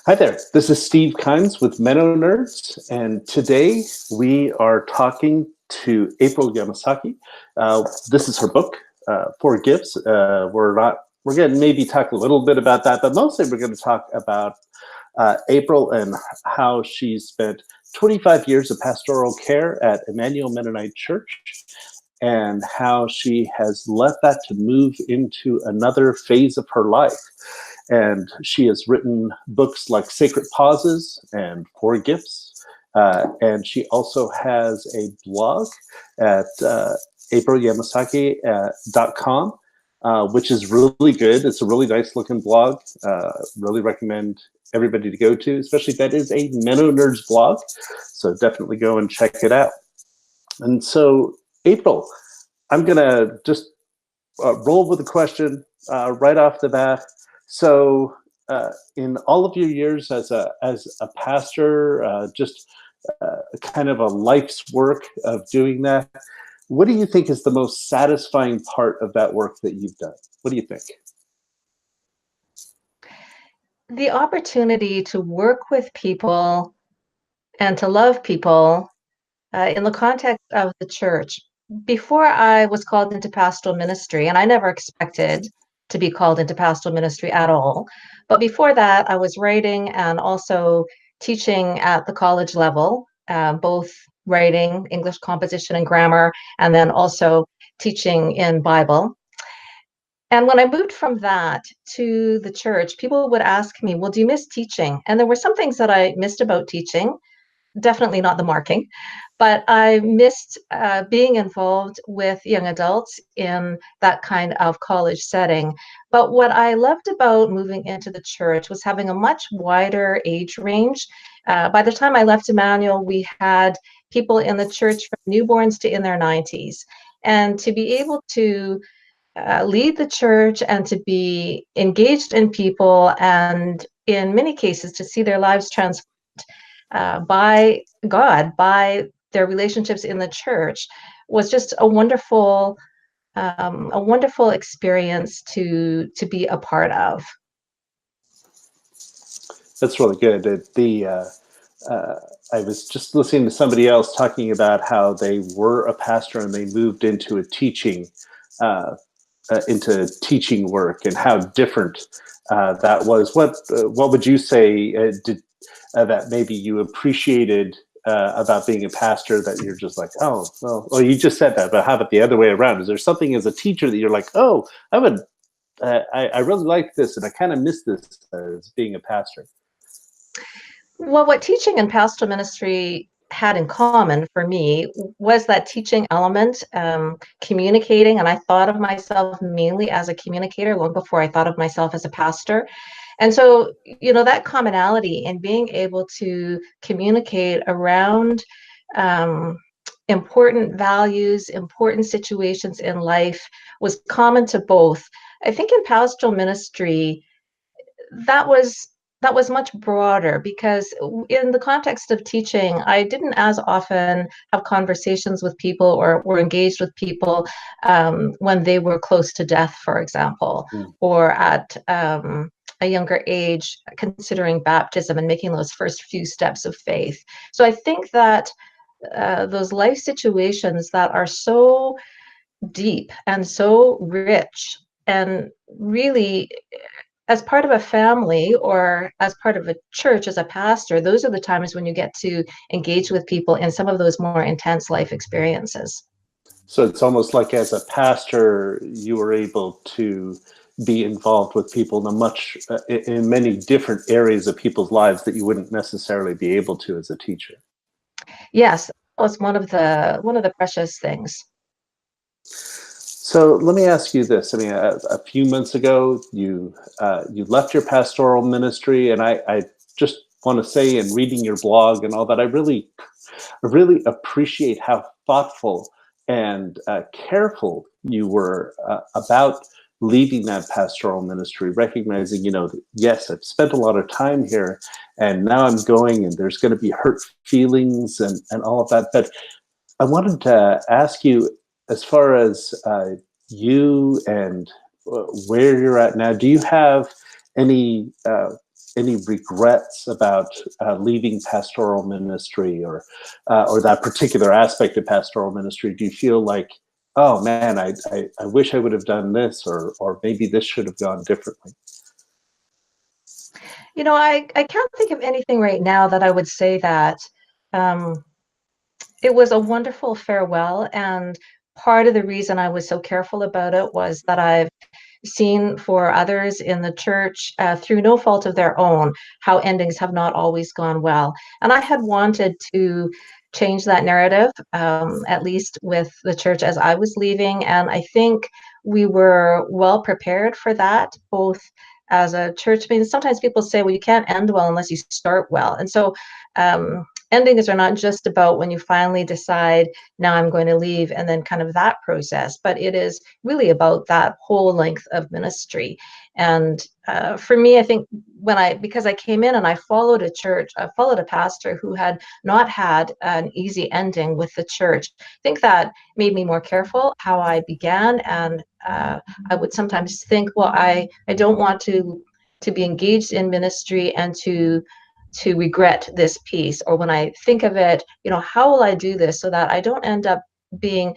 Hi there, this is Steve Kynes with MennoNerds, and today we are talking to April Yamasaki. This is her book, Four Gifts. We're going to maybe talk a little bit about that, but mostly we're going to talk about April and how she spent 25 years of pastoral care at Emmanuel Mennonite Church, and how she has left that to move into another phase of her life. And she has written books like Sacred Pauses and Four Gifts. And she also has a blog at aprilyamasaki.com, which is really good. It's a really nice looking blog. Really recommend everybody to go to, especially if that is a MennoNerds blog. So definitely go and check it out. And so, April, I'm going to just roll with a question right off the bat. So in all of your years as a pastor, just kind of a life's work of doing that, what do you think is the most satisfying part of that work that you've done? What do you think? The opportunity to work with people and to love people in the context of the church. Before I was called into pastoral ministry, and I never expected to be called into pastoral ministry at all, but before that, I was writing and also teaching at the college level, both writing, English composition and grammar, and then also teaching in Bible. And when I moved from that to the church, people would ask me, well, do you miss teaching? And there were some things that I missed about teaching, definitely not the marking, but I missed being involved with young adults in that kind of college setting. But what I loved about moving into the church was having a much wider age range. By the time I left Emmanuel, we had people in the church from newborns to in their 90s. And to be able to lead the church and to be engaged in people, and in many cases to see their lives transformed by God, by their relationships in the church, was just a wonderful experience to be a part of. That's really good. I was just listening to somebody else talking about how they were a pastor and they moved into teaching work, and how different that was. What would you say that maybe you appreciated about being a pastor that you're just like, oh, well, you just said that, but how about the other way around? Is there something as a teacher that you're like, oh, I really like this, and I kind of miss this as being a pastor? Well, what teaching and pastoral ministry had in common for me was that teaching element, communicating, and I thought of myself mainly as a communicator long before I thought of myself as a pastor. And so, that commonality in being able to communicate around important values, important situations in life was common to both. I think in pastoral ministry, that was much broader, because in the context of teaching, I didn't as often have conversations with people or were engaged with people when they were close to death, for example, or at a younger age, considering baptism and making those first few steps of faith. So I think that those life situations that are so deep and so rich, and really, as part of a family or as part of a church as a pastor, those are the times when you get to engage with people in some of those more intense life experiences. So it's almost like as a pastor, you were able to be involved with people in many different areas of people's lives that you wouldn't necessarily be able to as a teacher. Yes, that was one of the precious things. So let me ask you this. I mean, a few months ago, you left your pastoral ministry, and I just want to say, in reading your blog and all that, I really appreciate how thoughtful and careful you were about leading that pastoral ministry, recognizing, yes, I've spent a lot of time here, and now I'm going, and there's going to be hurt feelings and all of that. But I wanted to ask you, as far as you and where you're at now, do you have any regrets about leaving pastoral ministry or that particular aspect of pastoral ministry? Do you feel like, oh man, I wish I would have done this, or maybe this should have gone differently? You know, I can't think of anything right now that I would say that. It was a wonderful farewell, and part of the reason I was so careful about it was that I've seen for others in the church, through no fault of their own, how endings have not always gone well. And I had wanted to change that narrative, at least with the church as I was leaving. And I think we were well prepared for that, both as a church. I mean, sometimes people say, well, you can't end well unless you start well. And so, endings are not just about when you finally decide, now I'm going to leave, and then kind of that process, but it is really about that whole length of ministry. And for me, I think because I came in and I followed I followed a pastor who had not had an easy ending with the church. I think that made me more careful how I began. And I would sometimes think, well, I don't want to be engaged in ministry and to regret this piece, or when I think of it, you know, how will I do this so that I don't end up being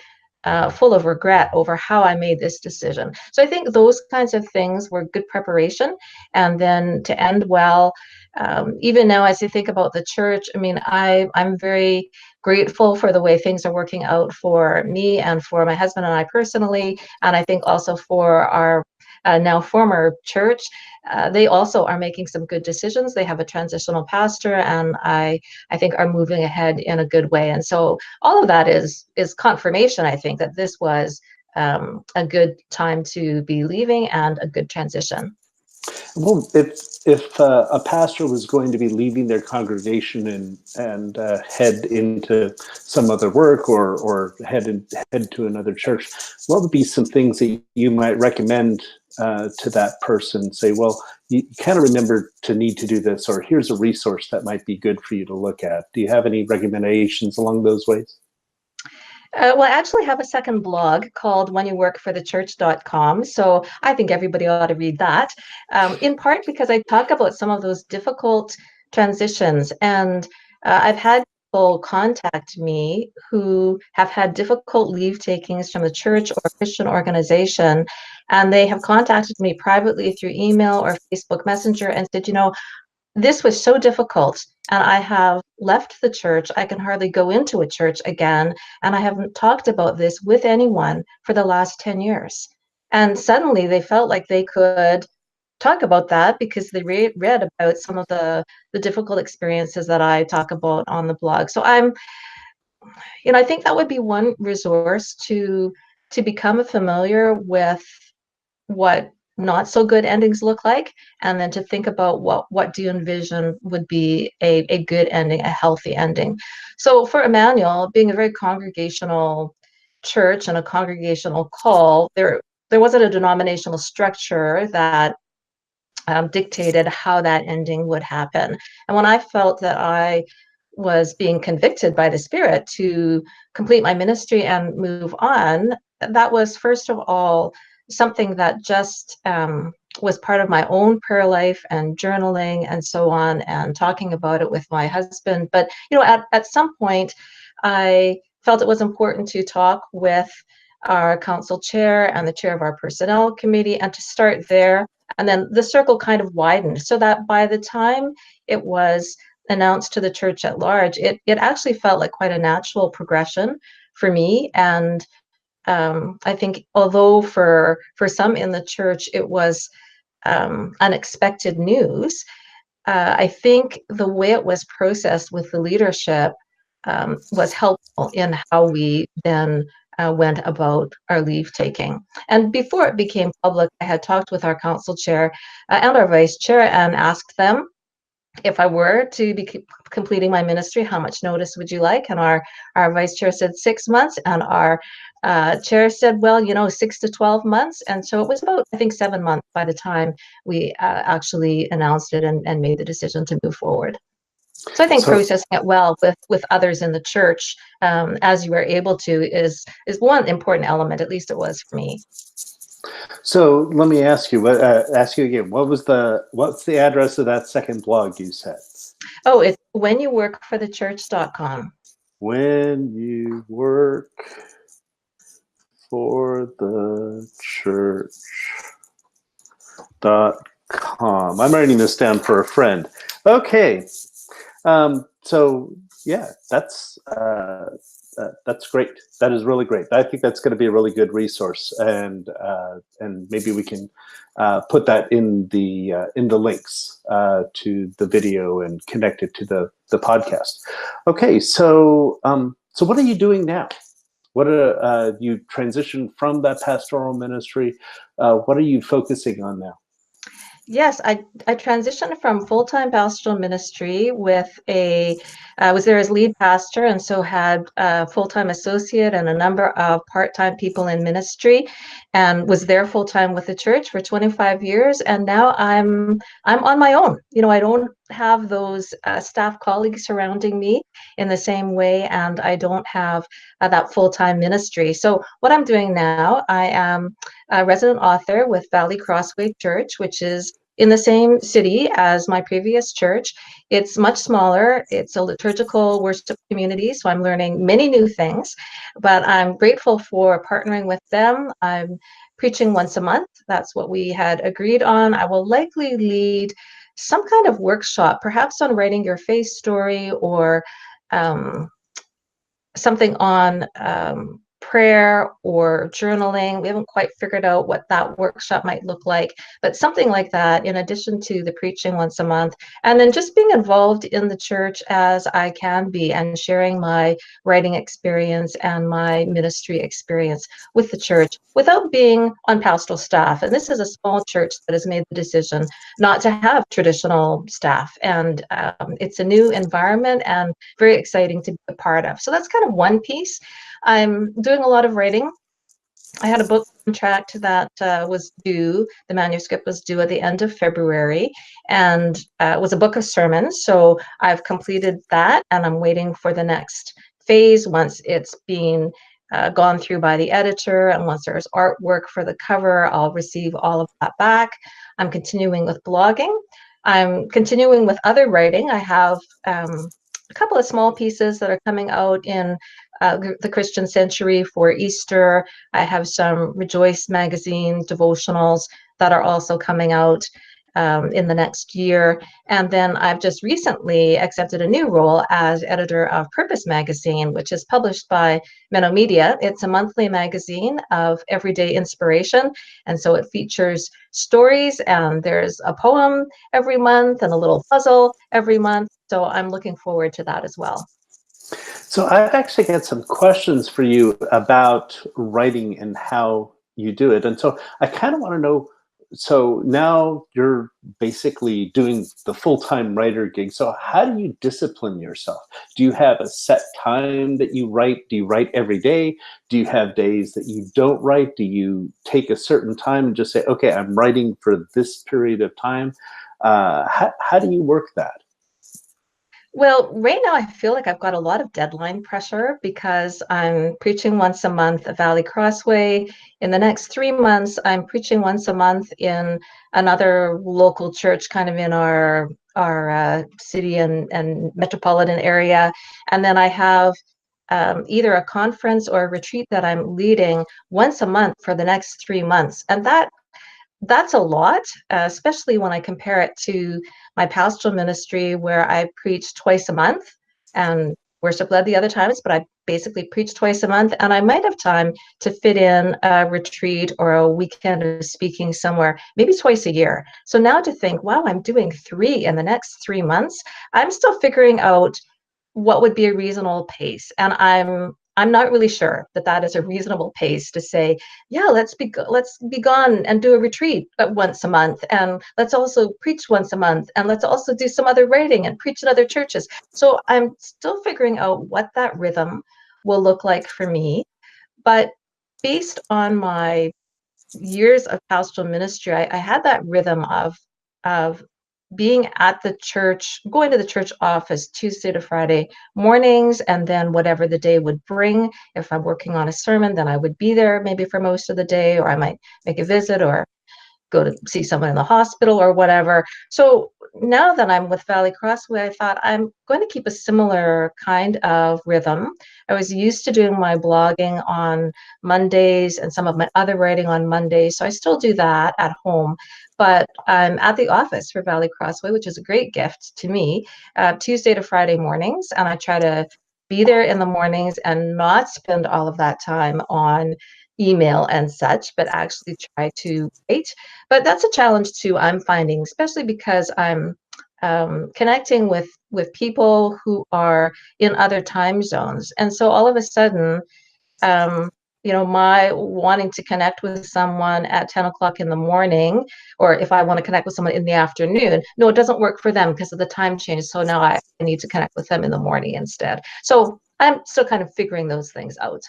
full of regret over how I made this decision. So I think those kinds of things were good preparation. And then to end well, even now as I think about the church, I mean, I'm very grateful for the way things are working out for me and for my husband and I personally, and I think also for our now former church. They also are making some good decisions. They have a transitional pastor, and I think are moving ahead in a good way. And so all of that is confirmation, I think, that this was a good time to be leaving and a good transition. Well, if a pastor was going to be leaving their congregation and head into some other work, or head to another church, what would be some things that you might recommend to that person? Say, well, you kind of remember to need to do this, or here's a resource that might be good for you to look at. Do you have any recommendations along those ways? Well, I actually have a second blog called whenyouworkforthechurch.com. So I think everybody ought to read that, in part because I talk about some of those difficult transitions. And I've had people contact me who have had difficult leave takings from the church or Christian organization. And they have contacted me privately through email or Facebook Messenger and said, you know, this was so difficult, and I have left the church. I can hardly go into a church again, and I haven't talked about this with anyone for the last 10 years. And suddenly they felt like they could talk about that because they read about some of the difficult experiences that I talk about on the blog. So I think that would be one resource to become familiar with what not so good endings look like, and then to think about what do you envision would be a good ending, a healthy ending. So for Emmanuel, being a very congregational church and a congregational call, there wasn't a denominational structure that dictated how that ending would happen. And when I felt that I was being convicted by the Spirit to complete my ministry and move on, that was, first of all, something that just was part of my own prayer life and journaling and so on, and talking about it with my husband. But, at some point, I felt it was important to talk with our council chair and the chair of our personnel committee, and to start there. And then the circle kind of widened, so that by the time it was announced to the church at large, it actually felt like quite a natural progression for me. And I think although for some in the church it was unexpected news, I think the way it was processed with the leadership was helpful in how we then went about our leave taking. And before it became public, I had talked with our council chair and our vice chair and asked them, if I were to be completing my ministry, how much notice would you like? And our vice chair said 6 months, and our chair said, well, 6 to 12 months. And so it was about, I think, 7 months by the time we actually announced it and made the decision to move forward. So I think processing it well with others in the church, as you are able to, is one important element. At least it was for me. So let me ask you. Ask you again. What's the address of that second blog you said? Oh, it's whenyouworkforthechurch.com. When you work for the church.com. I'm writing this down for a friend. Okay. So yeah, that's great. That is really great. I think that's going to be a really good resource, and maybe we can put that in the links to the video and connect it to the podcast. Okay, so so what are you doing now? What are you transitioned from that pastoral ministry? What are you focusing on now? Yes, I transitioned from full-time pastoral ministry with I was there as lead pastor, and so had a full-time associate and a number of part-time people in ministry, and was there full-time with the church for 25 years. And now I'm on my own. You know, I don't have those staff colleagues surrounding me in the same way, and I don't have that full-time ministry. So what I'm doing now, I am a resident author with Valley Crossway Church, which is in the same city as my previous church. It's much smaller. It's a liturgical worship community, so I'm learning many new things, but I'm grateful for partnering with them. I'm preaching once a month. That's what we had agreed on. I will likely lead some kind of workshop, perhaps on writing your faith story, or um, something on prayer or journaling. We haven't quite figured out what that workshop might look like, but something like that, in addition to the preaching once a month. And then just being involved in the church as I can be, and sharing my writing experience and my ministry experience with the church without being on pastoral staff. And this is a small church that has made the decision not to have traditional staff. And it's a new environment and very exciting to be a part of. So that's kind of one piece. I'm doing a lot of writing. I had a book contract that was due. The manuscript was due at the end of February, and it was a book of sermons. So I've completed that, and I'm waiting for the next phase. Once it's been gone through by the editor, and once there's artwork for the cover, I'll receive all of that back. I'm continuing with blogging. I'm continuing with other writing. I have a couple of small pieces that are coming out in the Christian Century for Easter. I have some Rejoice magazine devotionals that are also coming out in the next year. And then I've just recently accepted a new role as editor of Purpose magazine, which is published by Media. It's a monthly magazine of everyday inspiration. And so it features stories, and there's a poem every month and a little puzzle every month. So I'm looking forward to that as well. So I've actually got some questions for you about writing and how you do it. And so I kind of want to know, so now you're basically doing the full-time writer gig. So how do you discipline yourself? Do you have a set time that you write? Do you write every day? Do you have days that you don't write? Do you take a certain time and just say, okay, I'm writing for this period of time? How do you work that? Well, right now I feel like I've got a lot of deadline pressure because I'm preaching once a month at Valley Crossway. In the next 3 months, I'm preaching once a month in another local church, kind of in our city and metropolitan area. And then I have either a conference or a retreat that I'm leading once a month for the next 3 months. And that's a lot, especially when I compare it to my pastoral ministry, where I preach twice a month and worship led the other times, but I basically preach twice a month, and I might have time to fit in a retreat or a weekend of speaking somewhere, maybe twice a year. So now to think, wow, I'm doing 3 in the next 3 months, I'm still figuring out what would be a reasonable pace. And I'm not really sure that that is a reasonable pace to say, yeah, let's be gone and do a retreat once a month, and let's also preach once a month, and let's also do some other writing and preach in other churches. So I'm still figuring out what that rhythm will look like for me. But based on my years of pastoral ministry, I had that rhythm of being at the church, going to the church office Tuesday to Friday mornings, and then whatever the day would bring. If I'm working on a sermon, then I would be there maybe for most of the day, or I might make a visit or go to see someone in the hospital or whatever. So now that I'm with Valley Crossway, I thought I'm going to keep a similar kind of rhythm. I was used to doing my blogging on Mondays and some of my other writing on Mondays. So I still do that at home, but I'm at the office for Valley Crossway, which is a great gift to me, Tuesday to Friday mornings. And I try to be there in the mornings and not spend all of that time on email and such, but actually try to write. But that's a challenge too, I'm finding, especially because I'm connecting with people who are in other time zones. And so all of a sudden, um, my wanting to connect with someone at 10 o'clock in the morning, or if I want to connect with someone in the afternoon, no, it doesn't work for them because of the time change. So now I need to connect with them in the morning instead. So I'm still kind of figuring those things out.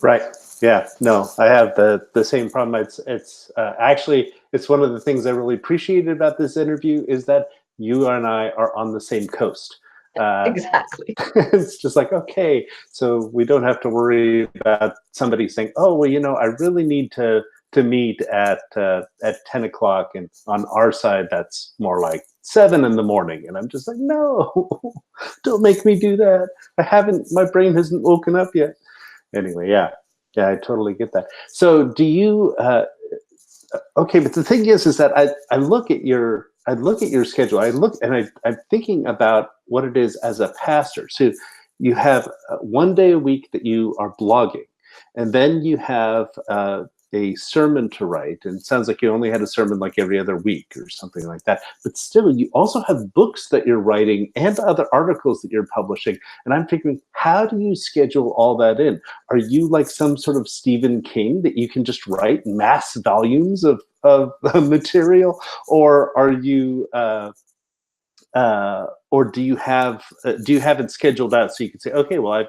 Right. Yeah. No, I have the same problem. It's actually, it's one of the things I really appreciated about this interview is that you and I are on the same coast. Exactly. It's just like, okay, so we don't have to worry about somebody saying, oh, well, I really need to meet at 10 o'clock, and on our side that's more like 7 in the morning, and I'm just like, no, don't make me do that. My brain hasn't woken up yet. Anyway, yeah, I totally get that. So do you okay, but the thing is that I look at your schedule. I'm thinking about what it is as a pastor. So you have 1 day a week that you are blogging, and then you have a sermon to write. And it sounds like you only had a sermon like every other week or something like that. But still, you also have books that you're writing and other articles that you're publishing. And I'm figuring, how do you schedule all that in? Are you like some sort of Stephen King that you can just write mass volumes of material, or are you or do you have it scheduled out so you can say, okay, well,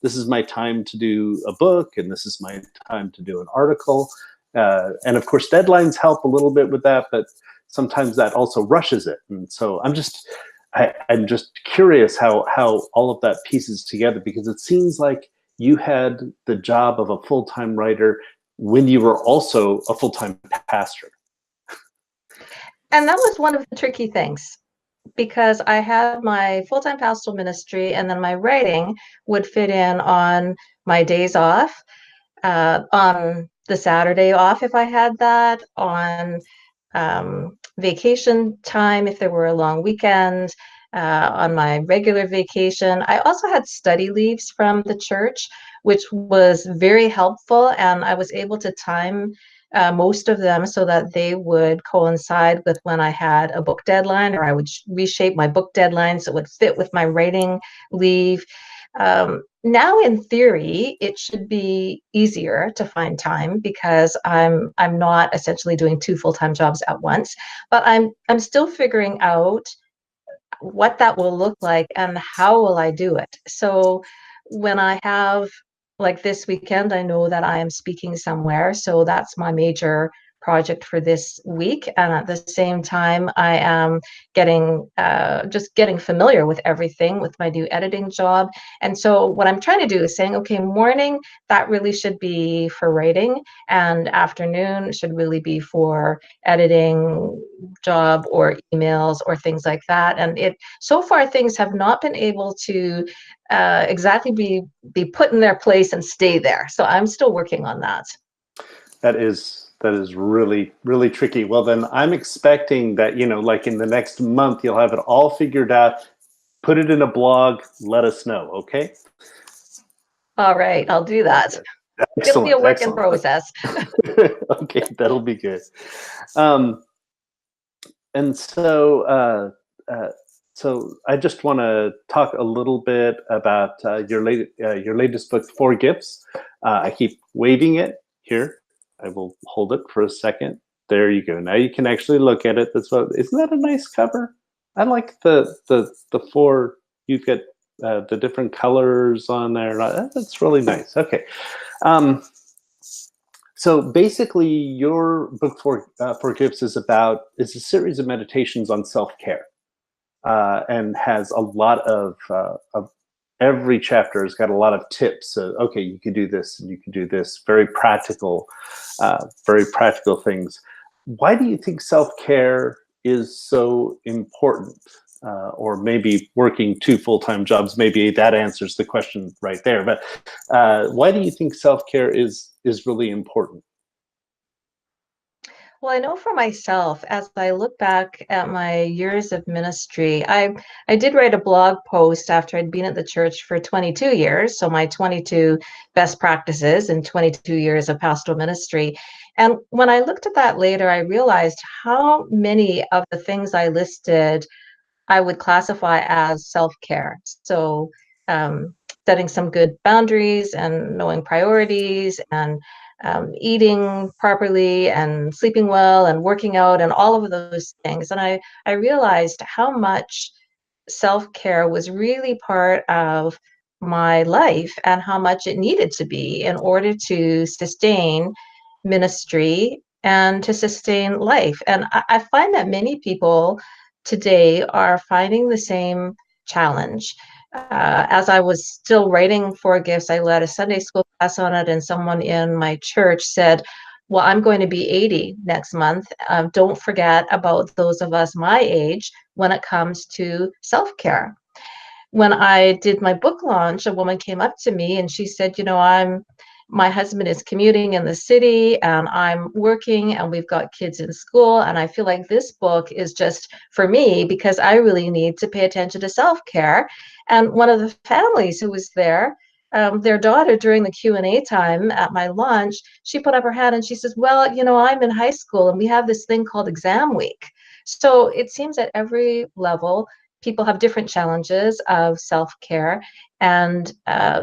this is my time to do a book, and this is my time to do an article, and of course deadlines help a little bit with that, but sometimes that also rushes it. And so I'm just curious how all of that pieces together, because it seems like you had the job of a full-time writer when you were also a full-time pastor. And that was one of the tricky things, because I had my full-time pastoral ministry, and then my writing would fit in on my days off, on the Saturday off if I had that, on vacation time if there were a long weekend, on my regular vacation. I also had study leaves from the church, which was very helpful, and I was able to time most of them so that they would coincide with when I had a book deadline, or I would reshape my book deadline so it would fit with my writing leave. Now, in theory, it should be easier to find time because I'm not essentially doing 2 full-time jobs at once, but I'm still figuring out what that will look like and how will I do it. So when I have, like this weekend, I know that I am speaking somewhere, so that's my major project for this week. And at the same time, I am just getting familiar with everything with my new editing job. And so what I'm trying to do is saying, okay, morning, that really should be for writing, and afternoon should really be for editing job or emails or things like that. And so far things have not been able to exactly be put in their place and stay there. So I'm still working on that. That is really, really tricky. Well, then I'm expecting that, like in the next month, you'll have it all figured out. Put it in a blog. Let us know. Okay. All right, I'll do that. Excellent. It'll be a work in process. Okay, that'll be good. And so I just want to talk a little bit about your latest book, 4 Gifts. I keep waving it here. I will hold it for a second. There you go. Now you can actually look at it. Isn't that a nice cover? I like the 4. You've got the different colors on there. That's really nice. Okay. So So basically, your book for gifts is a series of meditations on self-care, and has a lot of every chapter has got a lot of tips. Okay, you can do this and you can do this. Very practical things. Why do you think self-care is so important? Or maybe working two full-time jobs, maybe that answers the question right there. But why do you think self-care is really important? Well, I know for myself, as I look back at my years of ministry, I did write a blog post after I'd been at the church for 22 years, so my 22 best practices and 22 years of pastoral ministry. And when I looked at that later, I realized how many of the things I listed I would classify as self-care. So setting some good boundaries and knowing priorities and eating properly and sleeping well and working out and all of those things. And I realized how much self-care was really part of my life and how much it needed to be in order to sustain ministry and to sustain life. And I find that many people today are finding the same challenge. As I was still writing for gifts, I led a Sunday school class on it, and someone in my church said, well, I'm going to be 80 next month. Don't forget about those of us my age when it comes to self-care. When I did my book launch, a woman came up to me and she said, my husband is commuting in the city and I'm working and we've got kids in school. And I feel like this book is just for me because I really need to pay attention to self-care. And one of the families who was there, their daughter during the Q&A time at my launch, she put up her hand and she says, well, I'm in high school and we have this thing called exam week. So it seems at every level, people have different challenges of self-care. And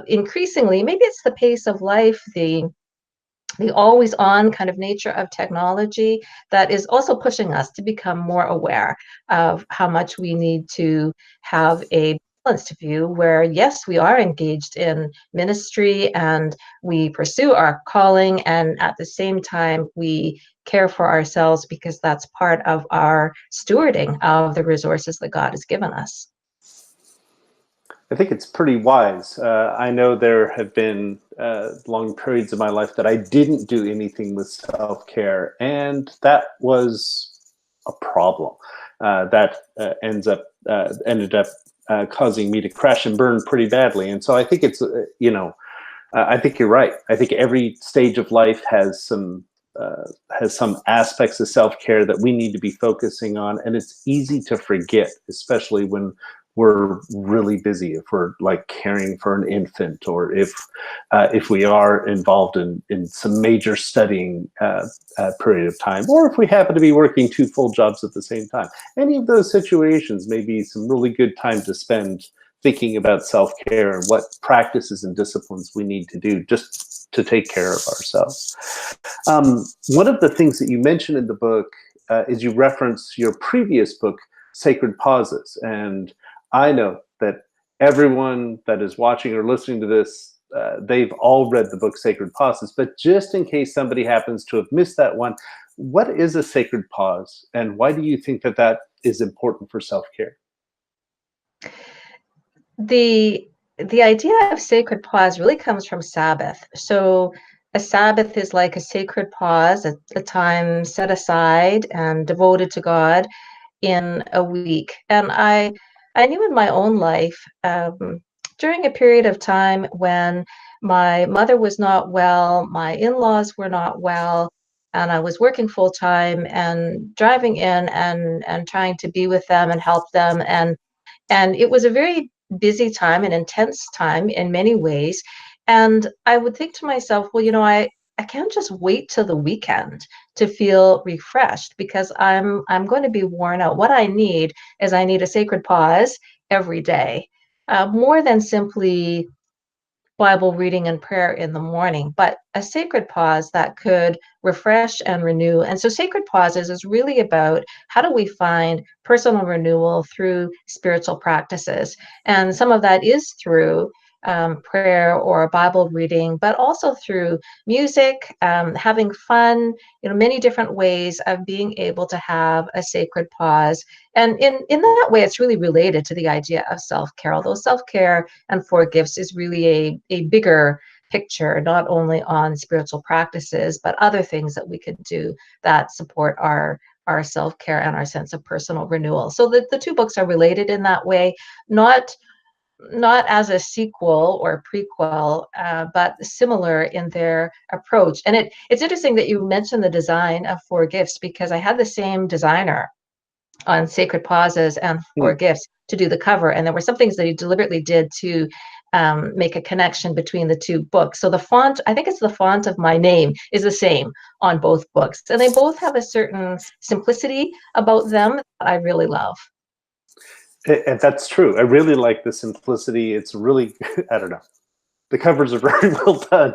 increasingly, maybe it's the pace of life, the always on kind of nature of technology that is also pushing us to become more aware of how much we need to have a balanced view where, yes, we are engaged in ministry and we pursue our calling, and at the same time, we care for ourselves because that's part of our stewarding of the resources that God has given us. I think it's pretty wise. I know there have been long periods of my life that I didn't do anything with self-care, and that was a problem. That ended up causing me to crash and burn pretty badly. And so I think it's, I think you're right. I think every stage of life has some aspects of self-care that we need to be focusing on, and it's easy to forget, especially when we're really busy, if we're like caring for an infant, or if we are involved in some major studying period of time, or if we happen to be working two full jobs at the same time. Any of those situations may be some really good time to spend thinking about self-care and what practices and disciplines we need to do just to take care of ourselves. One of the things that you mentioned in the book is you reference your previous book, Sacred Pauses. And I know that everyone that is watching or listening to this, they've all read the book Sacred Pauses, but just in case somebody happens to have missed that one, what is a sacred pause and why do you think that that is important for self-care? The idea of sacred pause really comes from Sabbath. So a Sabbath is like a sacred pause, a time set aside and devoted to God in a week. And I knew in my own life, during a period of time when my mother was not well, my in-laws were not well, and I was working full time and driving in and trying to be with them and help them. And it was a very busy time, an intense time in many ways. And I would think to myself, well, I can't just wait till the weekend to feel refreshed because I'm going to be worn out. What I need is I need a sacred pause every day, more than simply Bible reading and prayer in the morning, but a sacred pause that could refresh and renew. And so sacred pauses is really about how do we find personal renewal through spiritual practices. And some of that is through prayer or Bible reading, but also through music, having fun, many different ways of being able to have a sacred pause. And in that way, it's really related to the idea of self-care, although self-care and for gifts is really a bigger picture, not only on spiritual practices, but other things that we could do that support our self-care and our sense of personal renewal. So the two books are related in that way, not as a sequel or prequel, but similar in their approach. And it's interesting that you mentioned the design of Four Gifts, because I had the same designer on Sacred Pauses and Four Gifts to do the cover. And there were some things that he deliberately did to make a connection between the two books. So the font, I think it's the font of my name, is the same on both books. And they both have a certain simplicity about them that I really love. And that's true. I really like the simplicity. It's really, I don't know. The covers are very well done.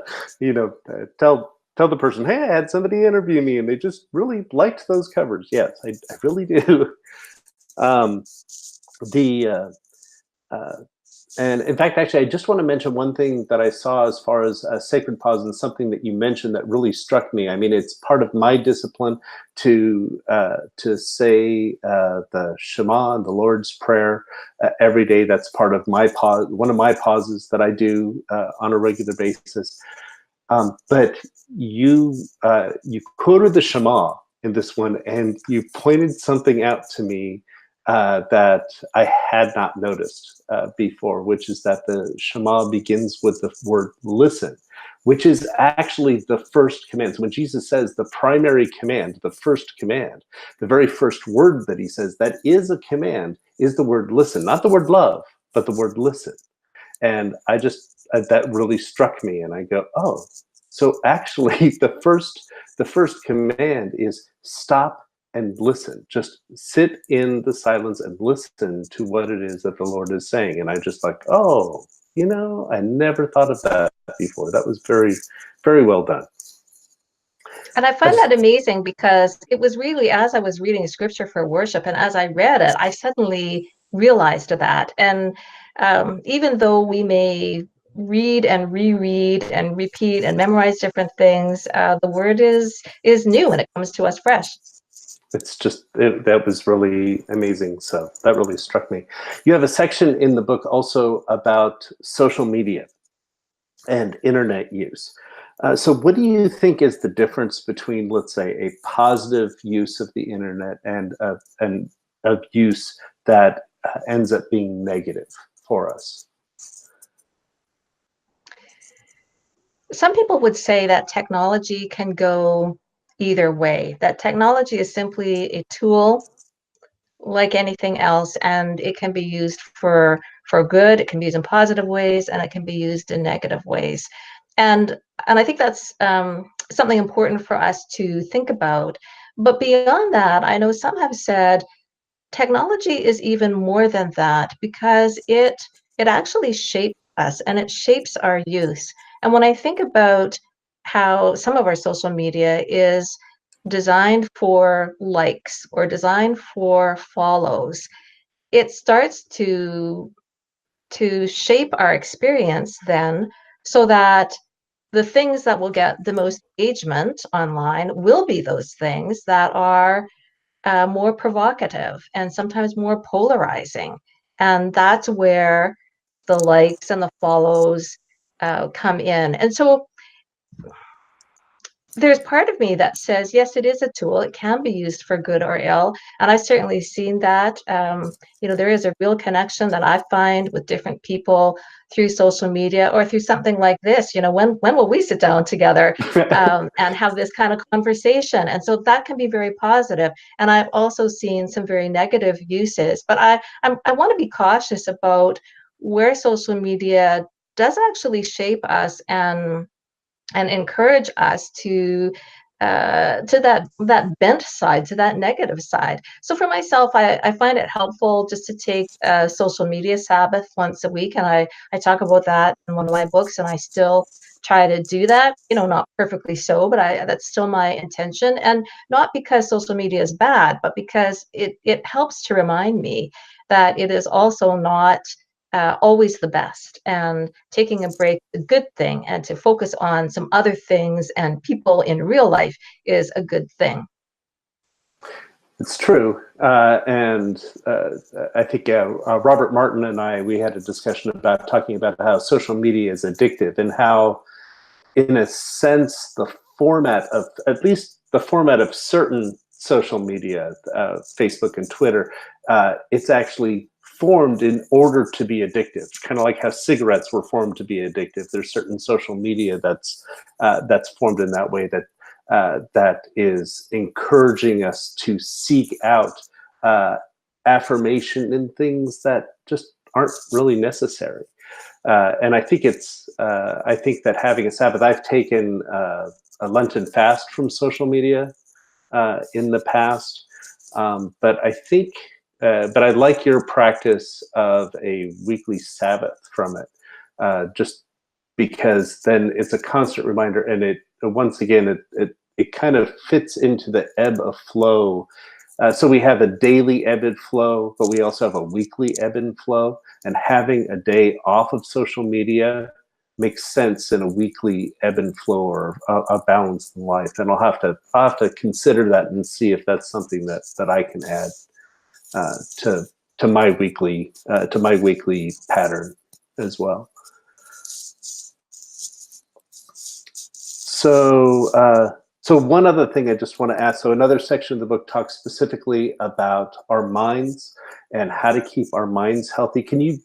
Tell the person, hey, I had somebody interview me and they just really liked those covers. Yes, I really do. And in fact, actually, I just want to mention one thing that I saw as far as sacred pause, and something that you mentioned that really struck me. I mean, it's part of my discipline to say the Shema and the Lord's Prayer every day. That's part of my pause, one of my pauses that I do on a regular basis. But you quoted the Shema in this one, and you pointed something out to me that I had not noticed before, which is that the Shema begins with the word listen, which is actually the first command. So when Jesus says the primary command, the first command, the very first word that he says that is a command is the word listen, not the word love, but the word listen. And I just, that really struck me, and I go, oh, so actually the first command is stop and listen. Just sit in the silence and listen to what it is that the Lord is saying. And I just like, oh, I never thought of that before. That was very, very well done. And I find that amazing, because it was really, as I was reading scripture for worship and as I read it, I suddenly realized that. And even though we may read and reread and repeat and memorize different things, the word is new and it comes to us fresh. It's just, that was really amazing. So that really struck me. You have a section in the book also about social media and internet use. So what do you think is the difference between, let's say, a positive use of the internet and a use that ends up being negative for us? Some people would say that technology can go either way, that technology is simply a tool like anything else, and it can be used for good, it can be used in positive ways, and it can be used in negative ways. And I think that's something important for us to think about. But beyond that, I know some have said technology is even more than that, because it actually shapes us and it shapes our use. And when I think about how some of our social media is designed for likes or designed for follows, it starts to shape our experience then, so that the things that will get the most engagement online will be those things that are more provocative and sometimes more polarizing. And that's where the likes and the follows come in. And so there's part of me that says, yes, it is a tool. It can be used for good or ill. And I've certainly seen that. There is a real connection that I find with different people through social media or through something like this. When will we sit down together and have this kind of conversation? And so that can be very positive. And I've also seen some very negative uses. But I want to be cautious about where social media does actually shape us and encourage us to that bent side, to that negative side. So for myself, I find it helpful just to take a social media Sabbath once a week, and I talk about that in one of my books, and I still try to do that. Not perfectly so, but that's still my intention, and not because social media is bad, but because it helps to remind me that it is also not always the best, and taking a break is a good thing, and to focus on some other things and people in real life is a good thing. It's true. And I think Robert Martin and we had a discussion about talking about how social media is addictive and how, in a sense, the format of, at least the format of certain social media, Facebook and Twitter, it's actually formed in order to be addictive. Kind of like how cigarettes were formed to be addictive. There's certain social media that's formed in that way, that is encouraging us to seek out affirmation in things that just aren't really necessary. And I think I think that having a Sabbath, I've taken a Lenten fast from social media in the past, but I like your practice of a weekly Sabbath from it, just because then it's a constant reminder, and once again it kind of fits into the ebb of flow. So we have a daily ebb and flow, but we also have a weekly ebb and flow. And having a day off of social media makes sense in a weekly ebb and flow, or a balanced life. And I'll have to consider that and see if that's something that I can add to my weekly pattern as well. So one other thing I just want to ask. So another section of the book talks specifically about our minds and how to keep our minds healthy. Can you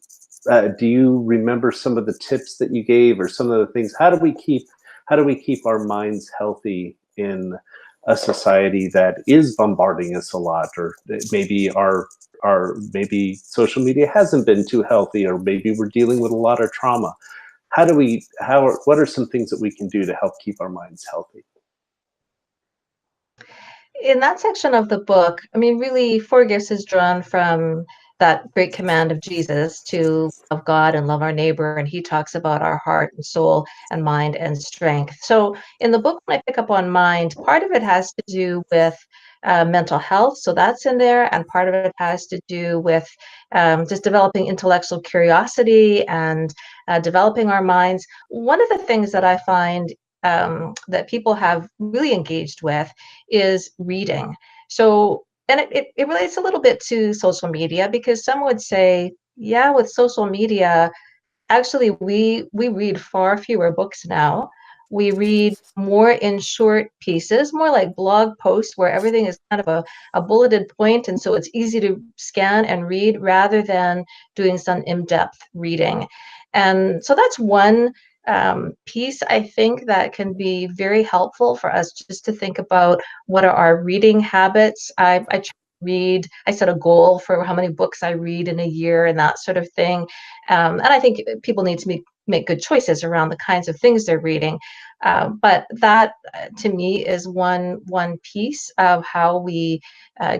do you remember some of the tips that you gave, or some of the things? How do we keep our minds healthy in a society that is bombarding us a lot, or maybe maybe social media hasn't been too healthy, or maybe we're dealing with a lot of trauma? What are some things that we can do to help keep our minds healthy? In that section of the book, I mean, really, Four Gifts is drawn from that great command of Jesus to love God and love our neighbor. And he talks about our heart and soul and mind and strength. So in the book, when I pick up on mind, part of it has to do with mental health. So that's in there. And part of it has to do with just developing intellectual curiosity and developing our minds. One of the things that I find that people have really engaged with is reading. So, and it relates a little bit to social media, because some would say, yeah, with social media, actually we read far fewer books now. We read more in short pieces, more like blog posts where everything is kind of a bulleted point, and so it's easy to scan and read rather than doing some in-depth reading. And so that's one piece, I think, that can be very helpful for us, just to think about what are our reading habits. I try to read, I set a goal for how many books I read in a year and that sort of thing. And I think people need to make good choices around the kinds of things they're reading. But that, to me, is one piece of how we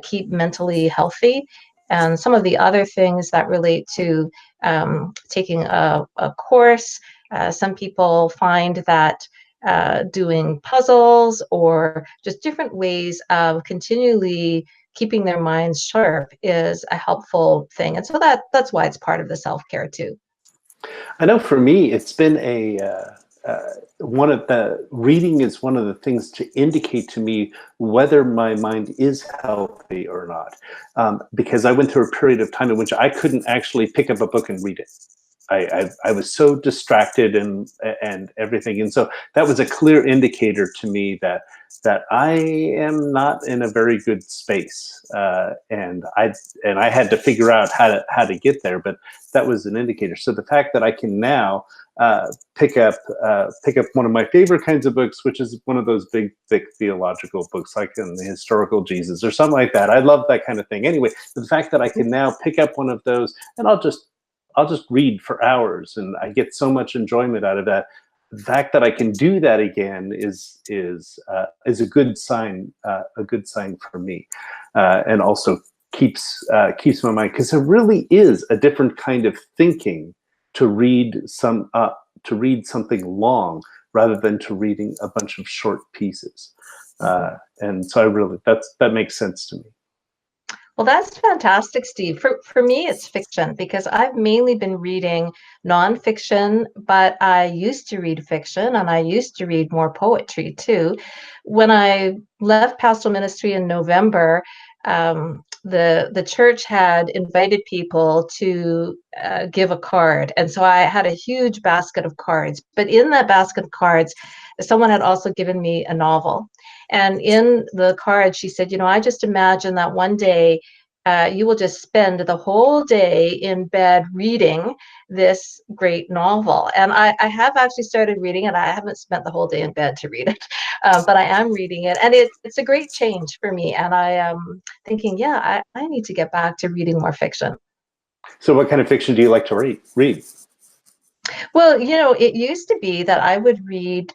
keep mentally healthy. And some of the other things that relate to taking a course. Some people find that doing puzzles or just different ways of continually keeping their minds sharp is a helpful thing. And so that's why it's part of the self-care too. I know for me, it's been one of the reading is one of the things to indicate to me whether my mind is healthy or not. Because I went through a period of time in which I couldn't actually pick up a book and read it. I was so distracted and everything, and so that was a clear indicator to me that I am not in a very good space, and I had to figure out how to get there. But that was an indicator. So the fact that I can now pick up one of my favorite kinds of books, which is one of those big, thick theological books, like in the Historical Jesus or something like that. I love that kind of thing. Anyway, the fact that I can now pick up one of those, and I'll just read for hours, and I get so much enjoyment out of that. The fact that I can do that again is a good sign. A good sign for me, and also keeps my mind, because there really is a different kind of thinking to read something long rather than to reading a bunch of short pieces. And so that makes sense to me. Well, that's fantastic, Steve. For me, it's fiction because I've mainly been reading nonfiction, but I used to read fiction and I used to read more poetry too. When I left pastoral ministry in November, the church had invited people to give a card, and so I had a huge basket of cards. But in that basket of cards, someone had also given me a novel. And in the card, she said, I just imagine that one day you will just spend the whole day in bed reading this great novel. And I have actually started reading it. I haven't spent the whole day in bed to read it, but I am reading it. And it's a great change for me. And I am thinking, yeah, I need to get back to reading more fiction. So what kind of fiction do you like to read? Well, it used to be that I would read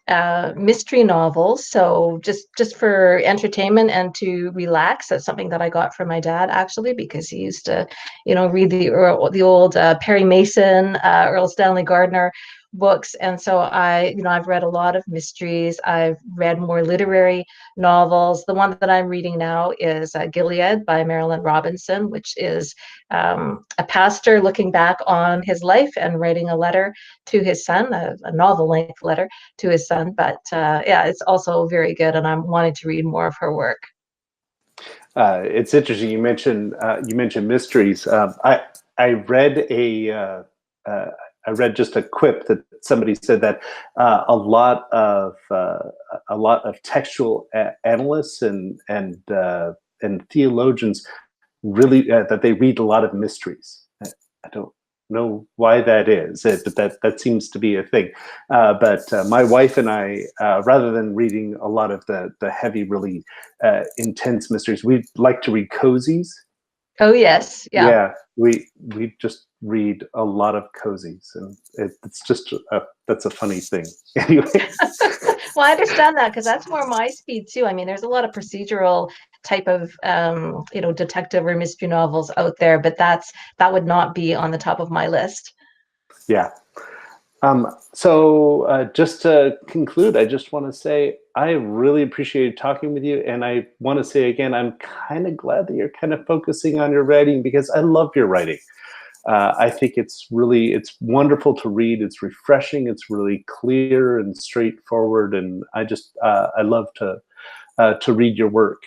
mystery novels, so just for entertainment and to relax. That's something that I got from my dad, actually, because he used to, read the old Perry Mason, Earl Stanley Gardner books, and so I've read a lot of mysteries. I've read more literary novels. The one that I'm reading now is Gilead by Marilyn Robinson, which is a pastor looking back on his life and writing a letter to his son, a novel-length letter to his son. But yeah, it's also very good, and I'm wanting to read more of her work. It's interesting. You mentioned mysteries. I read I read just a quip that somebody said that a lot of textual analysts and theologians really that they read a lot of mysteries. I don't know why that is, but that seems to be a thing. But my wife and I, rather than reading a lot of the heavy, really intense mysteries, we like to read cozies. Oh yes, yeah. Yeah, we just read a lot of cozies, and it's just that's a funny thing. Anyway. Well, I understand that because that's more my speed too. I mean, there's a lot of procedural type of detective or mystery novels out there, but that would not be on the top of my list. Yeah. So just to conclude, I just want to say I really appreciated talking with you, and I want to say again, I'm kind of glad that you're kind of focusing on your writing because I love your writing. I think it's wonderful to read. It's refreshing. It's really clear and straightforward, and I love to read your work.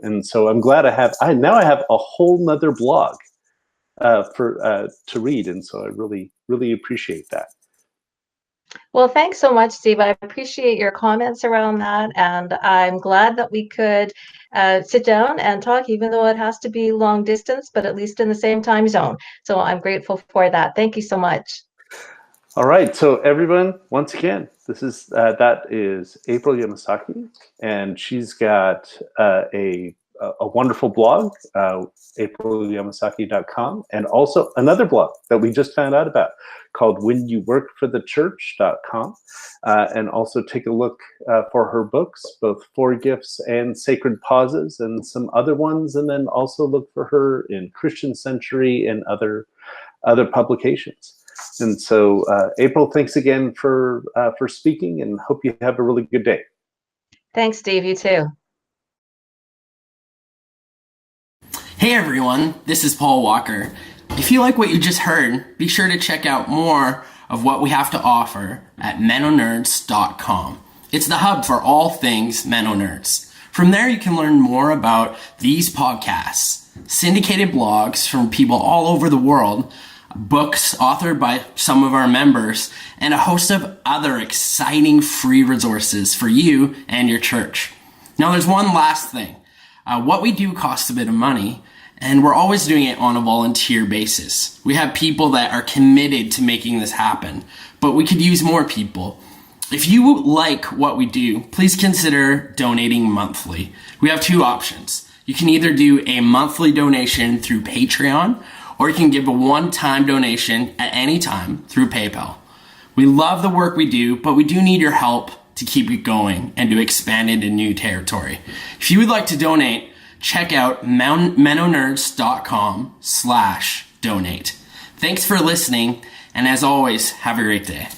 And so I'm glad I now have a whole nother blog to read, and so I really appreciate that. Well, thanks so much, Steve. I appreciate your comments around that, and I'm glad that we could sit down and talk, even though it has to be long distance, but at least in the same time zone. So I'm grateful for that. Thank you so much. All right, so everyone, once again, that is April Yamasaki, and she's got a wonderful blog, aprilyamasaki.com, and also another blog that we just found out about called whenyouworkforthechurch.com. And also take a look for her books, both Four Gifts and Sacred Pauses, and some other ones, and then also look for her in Christian Century and other publications. And so, April, thanks again for speaking, and hope you have a really good day. Thanks, Steve. You too. Hey everyone, this is Paul Walker. If you like what you just heard, be sure to check out more of what we have to offer at MennoNerds.com. It's the hub for all things MennoNerds. From there, you can learn more about these podcasts, syndicated blogs from people all over the world, books authored by some of our members, and a host of other exciting free resources for you and your church. Now, there's one last thing. What we do costs a bit of money, and we're always doing it on a volunteer basis. We have people that are committed to making this happen, but we could use more people. If you like what we do, please consider donating monthly. We have two options. You can either do a monthly donation through Patreon, or you can give a one-time donation at any time through PayPal. We love the work we do, but we do need your help to keep it going and to expand into new territory. If you would like to donate, check out MennoNerds.com/donate. Thanks for listening, and as always, have a great day.